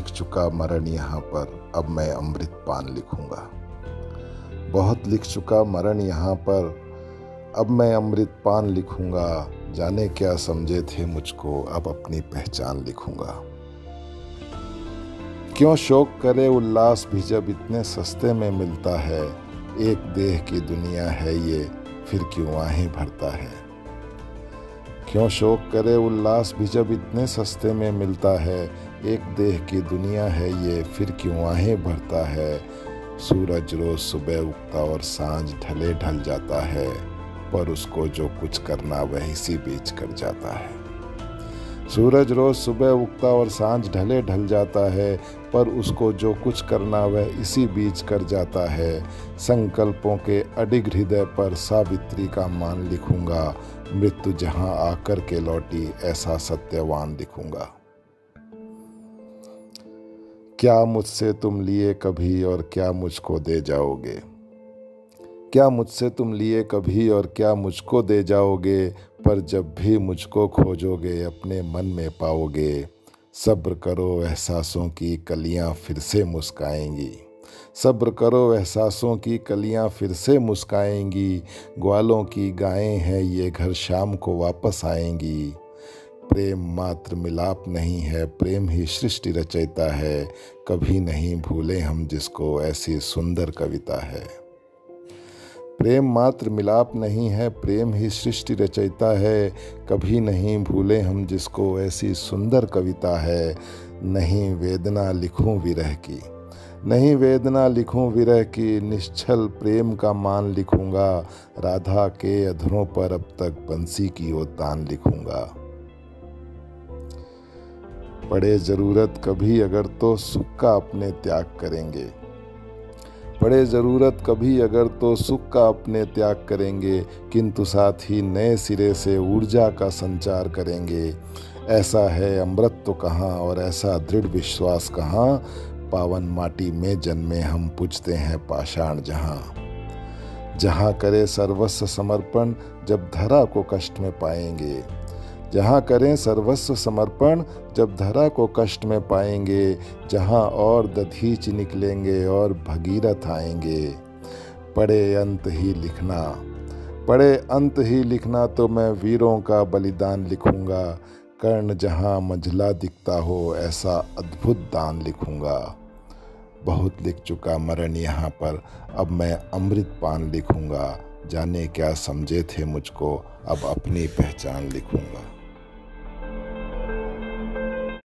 लिख चुका मरण यहाँ पर, अब मैं अमृत पान लिखूंगा। बहुत लिख चुका मरण यहाँ पर, अब मैं अमृत पान लिखूंगा। जाने क्या समझे थे मुझको, अब अपनी पहचान लिखूंगा। क्यों शौक करे उल्लास भी जब इतने सस्ते में मिलता है। एक देह की दुनिया है ये, फिर क्यों आहें भरता है। क्यों शौक करे उल्लास भी जब इतने सस्ते में मिलता है। एक देह की दुनिया है ये, फिर क्यों आहें भरता है। सूरज रोज सुबह उगता और सांझ ढले ढल जाता है, पर उसको जो कुछ करना वह इसी बीच कर जाता है। सूरज रोज सुबह उगता और सांझ ढले ढल जाता है, पर उसको जो कुछ करना वह इसी बीच कर जाता है। संकल्पों के अडिग हृदय पर सावित्री का मान लिखूंगा। मृत्यु जहां आकर के लौटी, ऐसा सत्यवान लिखूंगा। क्या मुझसे तुम लिए कभी और क्या मुझको दे जाओगे। क्या मुझसे तुम लिए कभी और क्या मुझको दे जाओगे। पर जब भी मुझको खोजोगे अपने मन में पाओगे। सब्र करो एहसासों की कलियां फिर से मुस्काएंगी। सब्र करो एहसासों की कलियां फिर से मुस्काएंगी। ग्वालों की गायें हैं ये, घर शाम को वापस आएंगी। प्रेम मात्र मिलाप नहीं है, प्रेम ही सृष्टि रचयिता है। कभी नहीं भूले हम जिसको, ऐसी सुंदर कविता है। प्रेम मात्र मिलाप नहीं है, प्रेम ही सृष्टि रचयिता है। कभी नहीं भूले हम जिसको, ऐसी सुंदर कविता है। नहीं वेदना लिखूं विरह की, नहीं वेदना लिखूं विरह की। निश्चल प्रेम का मान लिखूंगा। राधा के अधरों पर अब तक बंसी की वो तान लिखूंगा। पड़े जरूरत कभी अगर तो सुख का अपने त्याग करेंगे। पड़े ज़रूरत कभी अगर तो सुख का अपने त्याग करेंगे। किंतु साथ ही नए सिरे से ऊर्जा का संचार करेंगे। ऐसा है अमृत तो कहाँ और ऐसा दृढ़ विश्वास कहाँ। पावन माटी में जन्मे हम, पूजते हैं पाषाण जहाँ। जहाँ करे सर्वस्व समर्पण, जब धरा को कष्ट में पाएंगे। जहाँ करें सर्वस्व समर्पण, जब धरा को कष्ट में पाएंगे। जहाँ और दधीच निकलेंगे और भगीरथ आएंगे। पढ़े अंत ही लिखना, पढ़े अंत ही लिखना तो मैं वीरों का बलिदान लिखूंगा। कर्ण जहाँ मंझला दिखता हो, ऐसा अद्भुत दान लिखूंगा। बहुत लिख चुका मरण यहाँ पर, अब मैं अमृत पान लिखूंगा। जाने क्या समझे थे मुझको, अब अपनी पहचान लिखूंगा।